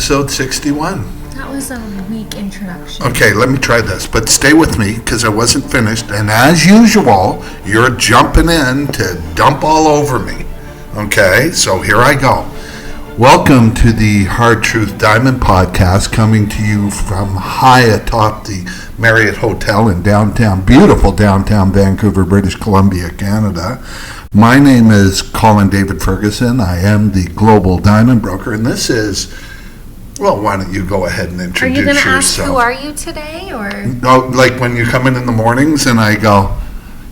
episode 61. That was a weak introduction. Okay, let me try this, but stay with me because I wasn't finished. And as usual, you're jumping in to dump all over me. Okay, so here I go. Welcome to the Hard Truth Diamond Podcast, coming to you from high atop the Marriott Hotel in beautiful downtown Vancouver, British Columbia, Canada. My name is Colin David Ferguson. I am the Global Diamond Broker, and this is, well, why don't you go ahead and introduce yourself. Are you going to ask who are you today, or? No, like when you come in the mornings and I go,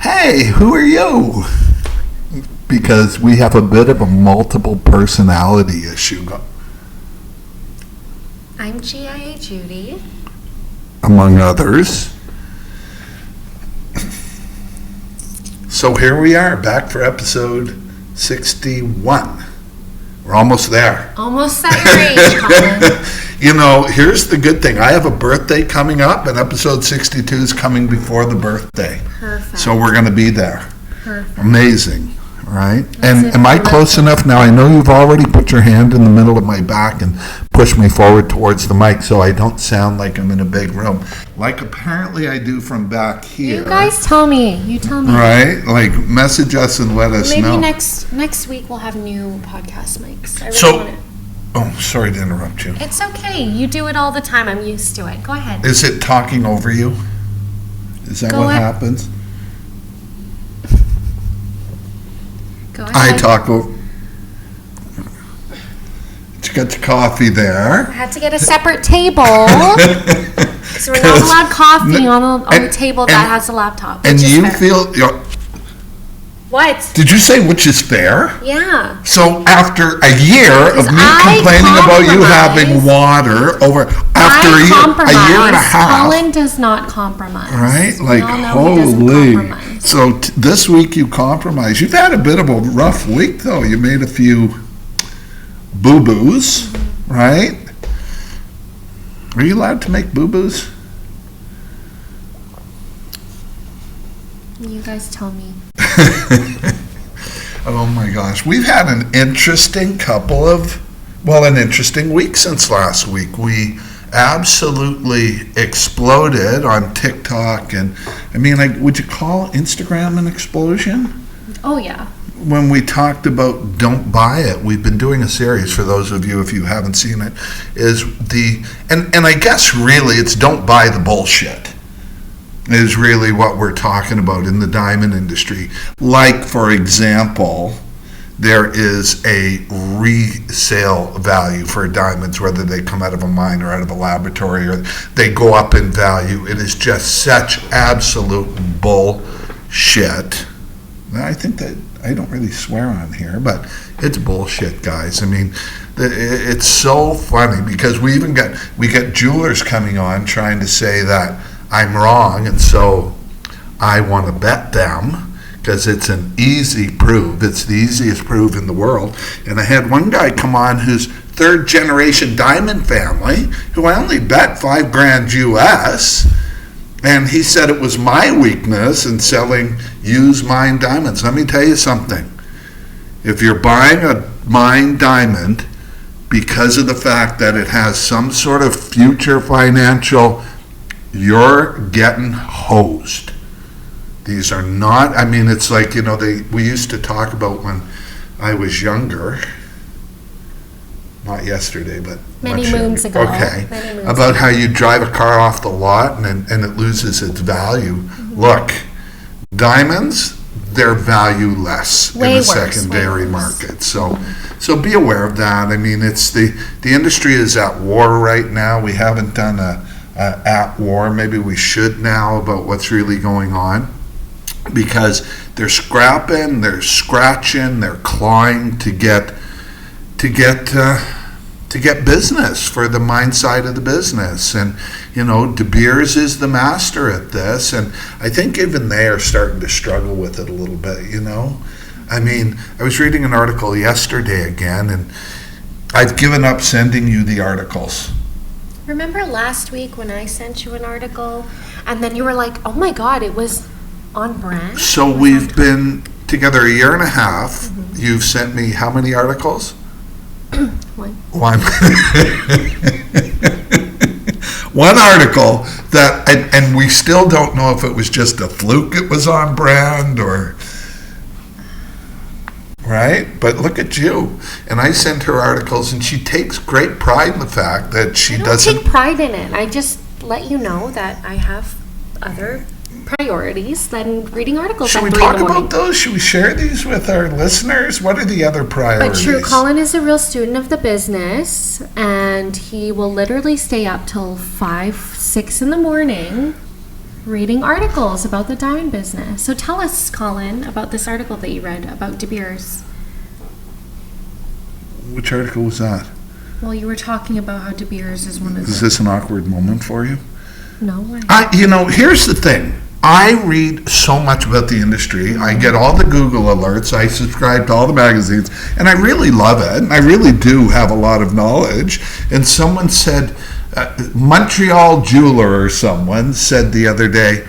hey, who are you? Because we have a bit of a multiple personality issue. I'm GIA Judy. Among others. So here we are, back for episode 61. We're almost there. Almost at your age, Colin. You know, here's the good thing. I have a birthday coming up, and episode 62 is coming before the birthday. Perfect. So we're going to be there. Perfect. Amazing. Right? And am I close enough now? I know you've already put your hand in the middle of my back and pushed me forward towards the mic so I don't sound like I'm in a big room. Like apparently I do from back here. You guys tell me. You tell me. Right? Like message us and let us know. Maybe next week we'll have new podcast mics. I really want it. Oh, sorry to interrupt you. It's okay. You do it all the time. I'm used to it. Go ahead. Is it talking over you? Is that what happens? Go ahead. I talk over. You got the coffee there. I had to get a separate table. So we're not allowed coffee on the table that has a laptop. And you feel... What? Did you say which is fair? Yeah. So after a year of me complaining about you having water after a year and a half. Colin does not compromise. Right? Like, holy. So this week you compromise. You've had a bit of a rough week, though. You made a few boo-boos, right? Are you allowed to make boo-boos? You guys tell me. Oh my gosh. We've had an interesting interesting week since last week. We absolutely exploded on TikTok, and I mean, like, would you call Instagram an explosion? Oh yeah. When we talked about don't buy it, we've been doing a series, for those of you if you haven't seen it, and I guess really it's don't buy the bullshit is really what we're talking about in the diamond industry. Like, for example, there is a resale value for diamonds, whether they come out of a mine or out of a laboratory, or they go up in value. It is just such absolute bullshit. I think that I don't really swear on here, but it's bullshit, guys. I mean, it's so funny because we get jewelers coming on trying to say that I'm wrong, and so I want to bet them because it's an easy proof. It's the easiest proof in the world. And I had one guy come on who's third generation diamond family, who I only bet $5,000 US, and he said it was my weakness in selling used mined diamonds. Let me tell you something. If you're buying a mined diamond because of the fact that it has some sort of future financial, you're getting hosed. These are not, I mean, it's like, you know, we used to talk about when I was younger, not yesterday, but many moons ago. Okay. About how you drive a car off the lot and it loses its value. Mm-hmm. Look, diamonds, they're valueless in the secondary market. So be aware of that. I mean, it's the industry is at war right now. We haven't done at war. Maybe we should now about what's really going on, because they're scrapping, they're scratching, they're clawing to get business for the mine side of the business. And you know, De Beers is the master at this, and I think even they are starting to struggle with it a little bit. You know, I mean, I was reading an article yesterday again, and I've given up sending you the articles. Remember last week when I sent you an article and then you were like, oh my God, it was on brand? So we've been together a year and a half. Mm-hmm. You've sent me how many articles? One. One. One article that, and we still don't know if it was just a fluke it was on brand or, right? But look at you. And I sent her articles, and she takes great pride in the fact that she doesn't. I don't take pride in it. I just let you know that I have other priorities than reading articles. Should we talk about those? Should we share these with our listeners? What are the other priorities? But true, Colin is a real student of the business, and he will literally stay up till 5, 6 in the morning reading articles about the diamond business. So tell us, Colin, about this article that you read about De Beers. Which article was that? Well, you were talking about how De Beers is one of the... Is this an awkward moment for you? No. Here's the thing. I read so much about the industry. I get all the Google alerts. I subscribe to all the magazines, and I really love it. And I really do have a lot of knowledge. And someone said, Montreal jeweler or someone said the other day,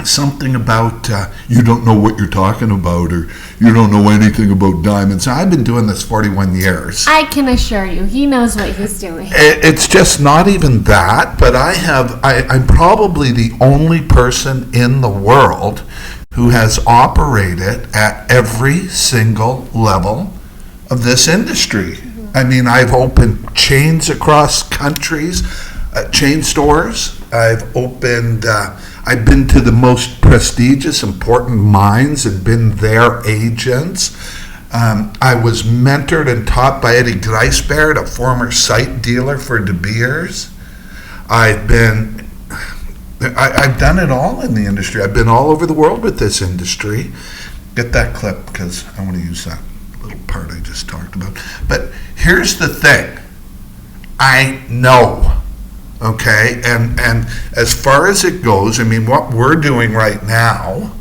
something about you don't know what you're talking about, or you don't know anything about diamonds. I've been doing this 41 years. I can assure you, he knows what he's doing. It's just not even that, but I'm probably the only person in the world who has operated at every single level of this industry. Mm-hmm. I mean, I've opened chains across countries, chain stores. I've been to the most prestigious, important mines and been their agents. I was mentored and taught by Eddie Greisbert, a former site dealer for De Beers. I've done it all in the industry. I've been all over the world with this industry. Get that clip, because I want to use that little part I just talked about. But here's the thing. I know. Okay, and as far as it goes, I mean, what we're doing right now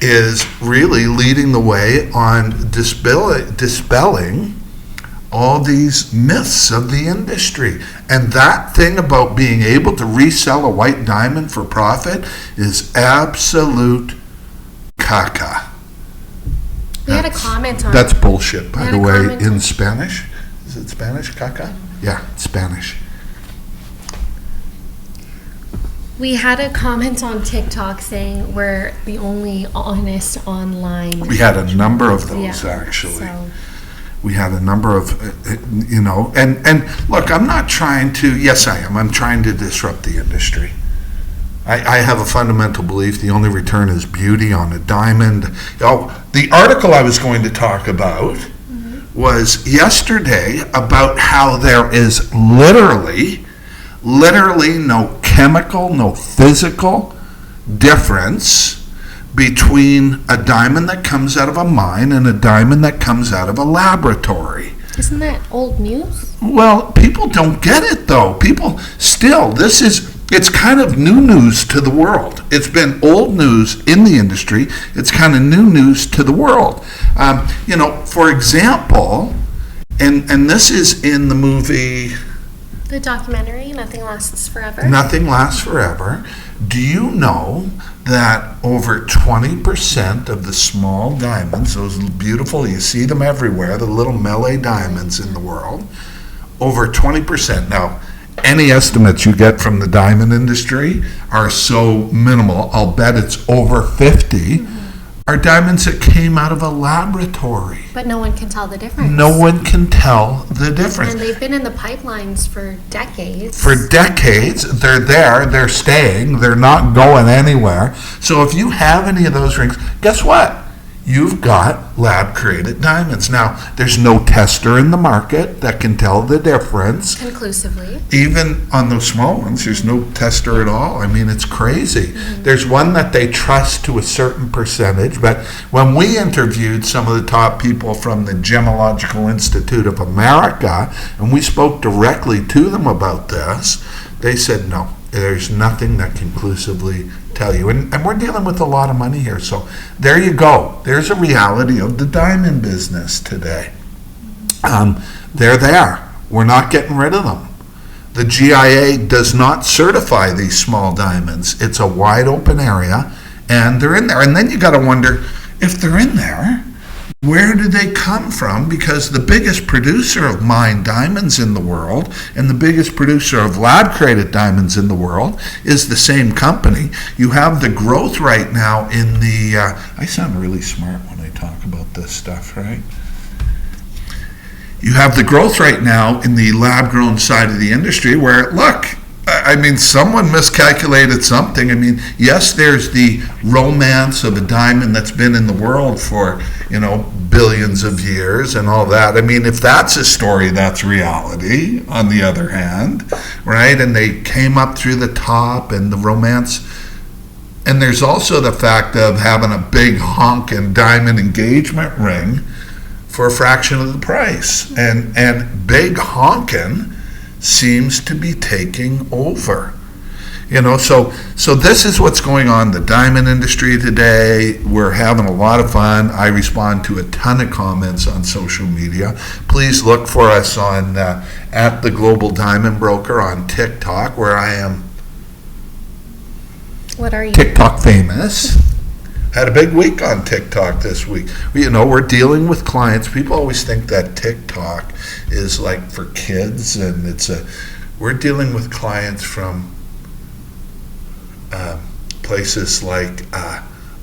is really leading the way on dispelling all these myths of the industry. And that thing about being able to resell a white diamond for profit is absolute caca. We had a comment on... That's bullshit, by the way, in Spanish. Is it Spanish, caca? Yeah, it's Spanish. We had a comment on TikTok saying we're the only honest online. We had a number of those, actually. So. We had a number of, and look, I'm not trying to, yes I am, I'm trying to disrupt the industry. I have a fundamental belief the only return is beauty on a diamond. Oh, the article I was going to talk about was yesterday about how there is literally no chemical, no physical difference between a diamond that comes out of a mine and a diamond that comes out of a laboratory. Isn't that old news? Well, people don't get it though. People still, it's kind of new news to the world. It's been old news in the industry. It's kind of new news to the world. For example, and this is in the movie... The documentary, Nothing Lasts Forever. Nothing Lasts Forever. Do you know that over 20% of the small diamonds, those beautiful, you see them everywhere, the little melee diamonds in the world, over 20%. Now, any estimates you get from the diamond industry are so minimal, I'll bet it's over 50, are diamonds that came out of a laboratory. But no one can tell the difference. No one can tell the difference. And they've been in the pipelines for decades. For decades. They're there. They're staying. They're not going anywhere. So if you have any of those rings, guess what? You've got lab-created diamonds. Now, there's no tester in the market that can tell the difference. Conclusively. Even on those small ones, there's no tester at all. I mean, it's crazy. There's one that they trust to a certain percentage, but when we interviewed some of the top people from the Gemological Institute of America, and we spoke directly to them about this, they said no. There's nothing that conclusively tell you. And we're dealing with a lot of money here. So there you go. There's a reality of the diamond business today. They're there. We're not getting rid of them. The GIA does not certify these small diamonds. It's a wide open area, and they're in there. And then you got to wonder, if they're in there, where do they come from? Because the biggest producer of mined diamonds in the world and the biggest producer of lab-created diamonds in the world is the same company. You have the growth right now in the, I sound really smart when I talk about this stuff, right? You have the growth right now in the lab-grown side of the industry where, look, I mean, someone miscalculated something. I mean, yes, there's the romance of a diamond that's been in the world for, billions of years and all that. I mean, if that's a story, that's reality, on the other hand, right? And they came up through the top and the romance. And there's also the fact of having a big honkin' diamond engagement ring for a fraction of the price. And big honkin' seems to be taking over. So this is what's going on in the diamond industry today. We're having a lot of fun. I respond to a ton of comments on social media. Please look for us on at the Global Diamond Broker on TikTok, where I am TikTok famous. Had a big week on TikTok this week. We're dealing with clients. People always think that TikTok is like for kids, and we're dealing with clients from places like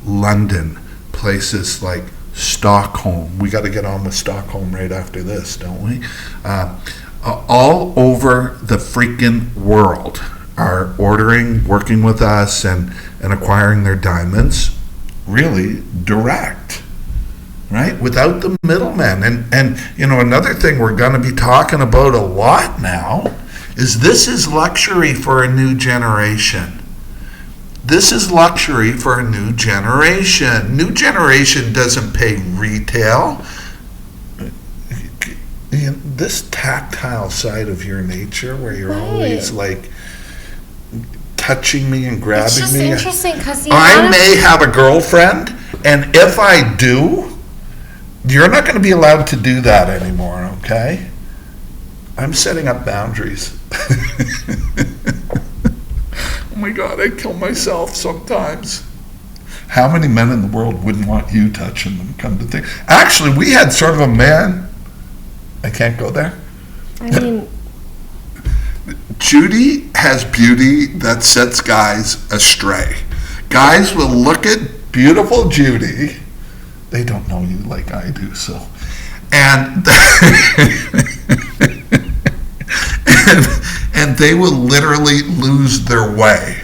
London, places like Stockholm. We got to get on with Stockholm right after this, don't we? All over the freaking world are ordering, working with us, and acquiring their diamonds really direct, right? Without the middlemen. And another thing we're going to be talking about a lot now is this is luxury for a new generation. This is luxury for a new generation. New generation doesn't pay retail. This tactile side of your nature where you're always like touching me and grabbing it's just me. Interesting because I may have a girlfriend, and if I do, you're not going to be allowed to do that anymore, okay? I'm setting up boundaries. Oh my God, I kill myself sometimes. How many men in the world wouldn't want you touching them, come to think? Actually, we had sort of a man. I can't go there. I mean, Judy has beauty that sets guys astray. Guys will look at beautiful Judy. They don't know you like I do, so. And they will literally lose their way.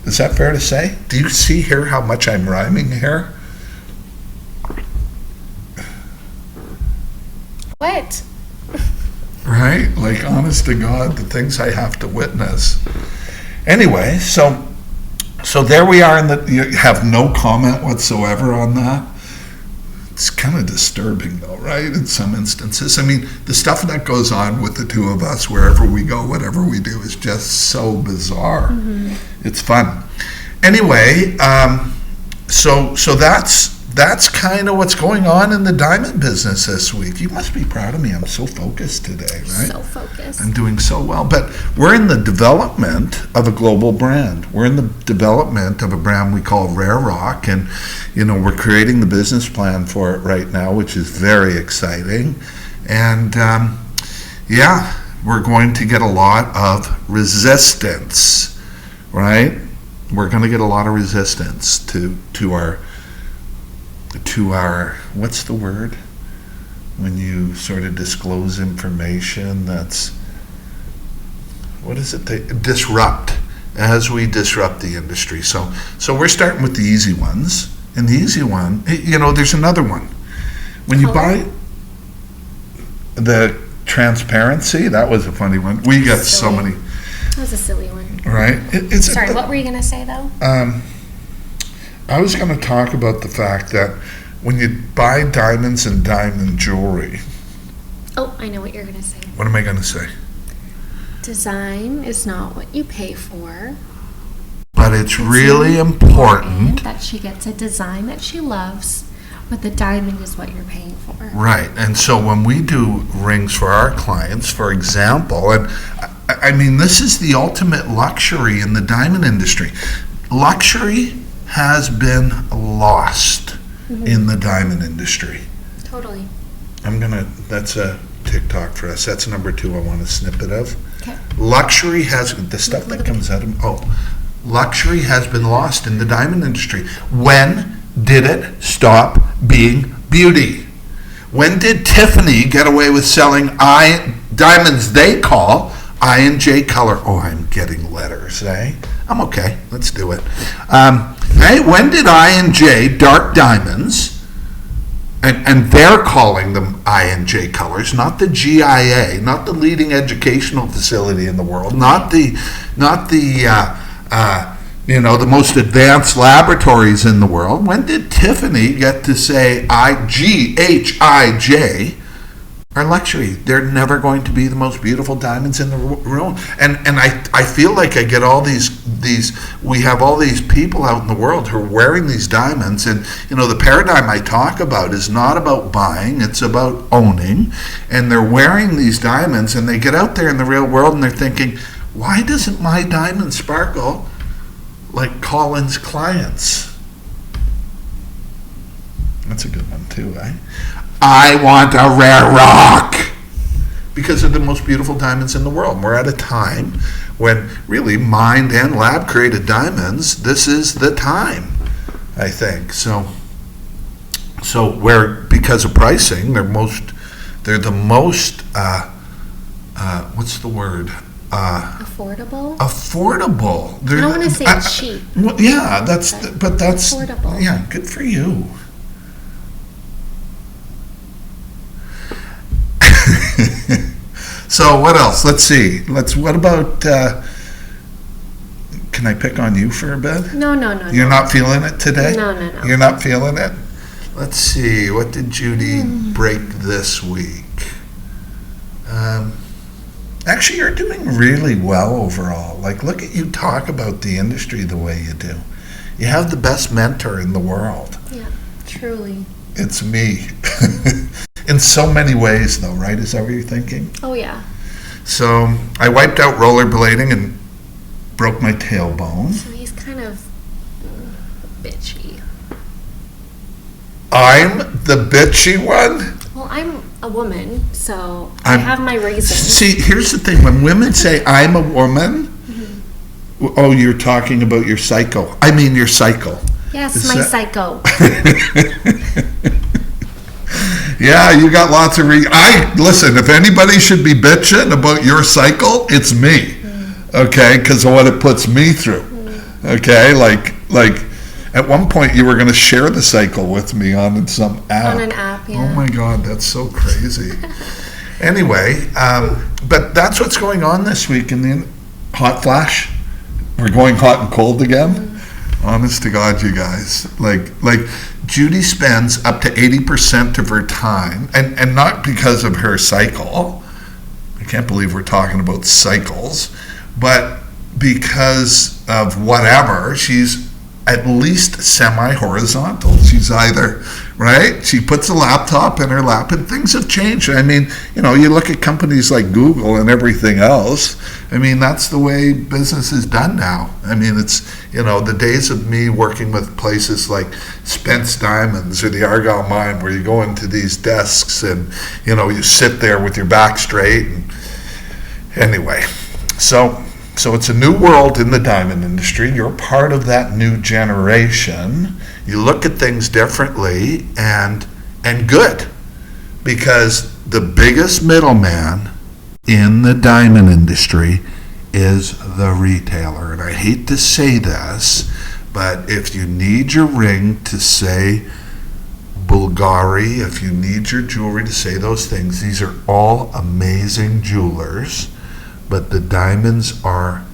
Is that fair to say? Do you see here how much I'm rhyming here? what? Right? Like, honest to God, the things I have to witness. Anyway, so there we are. You have no comment whatsoever on that. It's kind of disturbing, though, right? In some instances. I mean, the stuff that goes on with the two of us, wherever we go, whatever we do, is just so bizarre. Mm-hmm. It's fun. Anyway, so that's kind of what's going on in the diamond business this week. You must be proud of me. I'm so focused today, right? So focused. I'm doing so well. But we're in the development of a global brand. We're in the development of a brand we call RareRock, and we're creating the business plan for it right now, which is very exciting. And we're going to get a lot of resistance, right? We're going to get a lot of resistance to our what's the word when you sort of disclose information that's, what is it, disrupt, as we disrupt the industry. So we're starting with the easy ones, and the easy one, there's another one. When you buy the transparency, that was a funny one. We got so many. That was a silly one. Right? Sorry, what were you going to say, though? I was going to talk about the fact that when you buy diamonds and diamond jewelry. Oh, I know what you're going to say. What am I going to say? Design is not what you pay for. But it's really important that she gets a design that she loves, but the diamond is what you're paying for. Right. And so when we do rings for our clients, for example, and I mean, this is the ultimate luxury in the diamond industry. Luxury has been lost in the diamond industry. Totally. That's a TikTok for us. That's number 2 I want a snippet of. Okay. Luxury has, the stuff that comes out of, luxury has been lost in the diamond industry. When did it stop being beauty? When did Tiffany get away with selling diamonds they call I&J color? Oh, I'm getting letters, eh? I'm okay. Let's do it. Right? When did I&J dark diamonds, and they're calling them I&J colors, not the GIA, not the leading educational facility in the world, not the the most advanced laboratories in the world. When did Tiffany get to say GHIJ are luxury? They're never going to be the most beautiful diamonds in the room. And I feel like I get all these we have all these people out in the world who are wearing these diamonds, and the paradigm I talk about is not about buying, it's about owning. And they're wearing these diamonds, and they get out there in the real world and they're thinking, why doesn't my diamond sparkle like Colin's clients? That's a good one too, eh? I want a RareRock because they're the most beautiful diamonds in the world. We're at a time when really mind and lab created diamonds. This is the time, I think. So where, because of pricing, they're the most what's the word? Affordable. Affordable. I don't want to say cheap. Well, yeah, that's affordable. Yeah, good for you. So what else? Let's see. What about? Can I pick on you for a bit? No. You're not feeling it today? No. You're not feeling it? Let's see. What did Judy break this week? Actually, you're doing really well overall. Like, look at you talk about the industry the way you do. You have the best mentor in the world. Yeah, truly. It's me. In so many ways, though, right? Is that what you're thinking? Oh, yeah. So I wiped out rollerblading and broke my tailbone. So he's kind of bitchy. I'm the bitchy one? Well, I'm a woman, so I have my reasons. See, here's the thing. When women say, I'm a woman, oh, you're talking about your psycho. I mean your cycle. Yes, my psycho. Yeah, you got lots of listen, if anybody should be bitching about your cycle, it's me. Okay, because of what it puts me through. Okay, like at one point you were going to share the cycle with me on some app. On an app, yeah. Oh my God, that's so crazy. Anyway, but that's what's going on this week in the hot flash. We're going hot and cold again. Honest to God, you guys. Like Judy spends up to 80% of her time, and not because of her cycle. I can't believe we're talking about cycles, but because of whatever, she's at least semi-horizontal. She's either, right? She puts a laptop in her lap, and things have changed. I mean, you look at companies like Google and everything else. I mean, that's the way business is done now. I mean, it's, the days of me working with places like Spence Diamonds or the Argyle Mine, where you go into these desks and, you sit there with your back straight. And anyway, so it's a new world in the diamond industry. You're part of that new generation. You look at things differently and good, because the biggest middleman in the diamond industry is the retailer. And I hate to say this, but if you need your ring to say Bulgari, if you need your jewelry to say those things, these are all amazing jewelers. But the diamonds are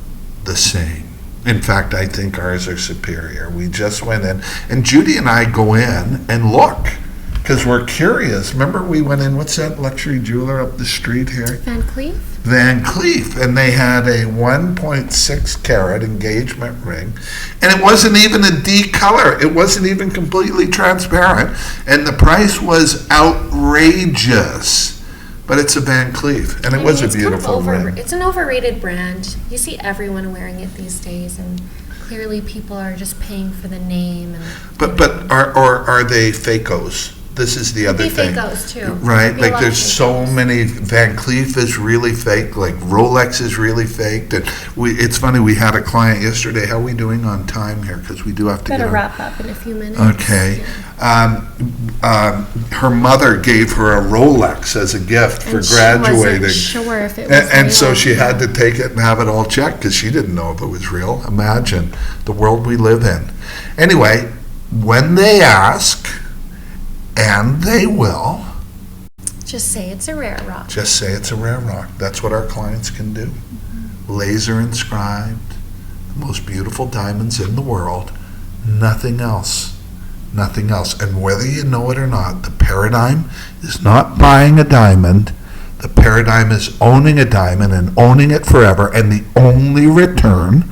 the same. In fact, I think ours are superior. We just went in, and Judy and I go in and look, because we're curious. Remember we went in, what's that luxury jeweler up the street here? Van Cleef. Van Cleef, and they had a 1.6 carat engagement ring, and it wasn't even a D color. It wasn't even completely transparent, and the price was outrageous. But it's a Van Cleef, and it was a beautiful ring. It's an overrated brand. You see everyone wearing it these days, and clearly people are just paying for the name. But are they fakos? this is the other Be thing. fakos too. Right? Be a Like lot there's of so fakos. many. Van Cleef is really fake. Like Rolex is really fake. And it's funny. We had a client yesterday. How are we doing on time here? Because we do have to Better get. wrap up in a few minutes. Okay. Her mother gave her a Rolex as a gift for And graduating. She wasn't sure if it was And so real. she had to take it and have it all checked because she didn't know if it was real. Imagine the world we live in. Anyway, when they ask, and they will, Just say it's a RareRock. just say it's a RareRock. That's what our clients can do. Laser inscribed, the most beautiful diamonds in the world, nothing else. Nothing else. And whether you know it or not, the paradigm is not buying a diamond. The paradigm is owning a diamond and owning it forever. And the only return,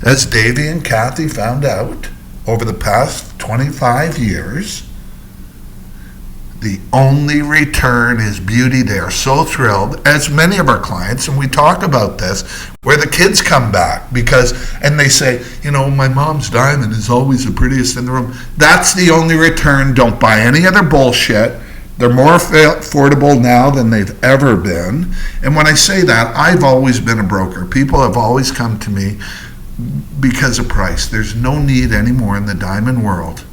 as Davey and Kathy found out over the past 25 years, the only return is beauty. They are so thrilled, as many of our clients, and we talk about this, where the kids come back and they say, my mom's diamond is always the prettiest in the room. That's the only return. Don't buy any other bullshit. They're more affordable now than they've ever been. And when I say that, I've always been a broker. People have always come to me because of price. There's no need anymore in the diamond world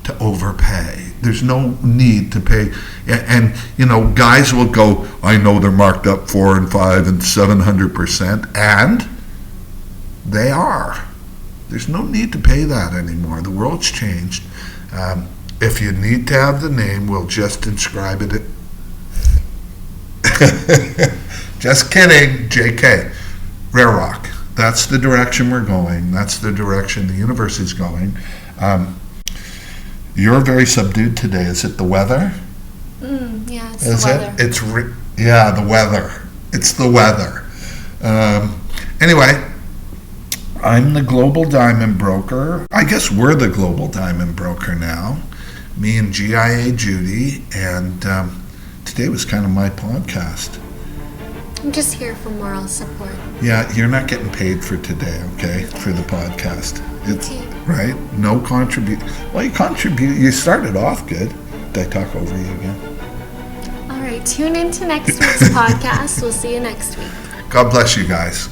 to overpay. There's no need to pay. And guys will go, I know they're marked up 4 and 5 and 700%, and they are. There's no need to pay that anymore. The world's changed. If you need to have the name, we'll just inscribe it. Just kidding, JK. RareRock. That's the direction we're going. That's the direction the universe is going. You're very subdued today. Is it the weather? Yeah, it's Is the weather. it? The weather. It's the weather. Anyway, I'm the global diamond broker. I guess we're the global diamond broker now. Me and GIA Judy, and today was kind of my podcast. I'm just here for moral support. Yeah, you're not getting paid for today, okay, for the podcast. It's Okay. right. No contribute. Well, you contribute. You started off good. Did I talk over you again? All right, tune in to next week's podcast. We'll see you next week. God bless you guys.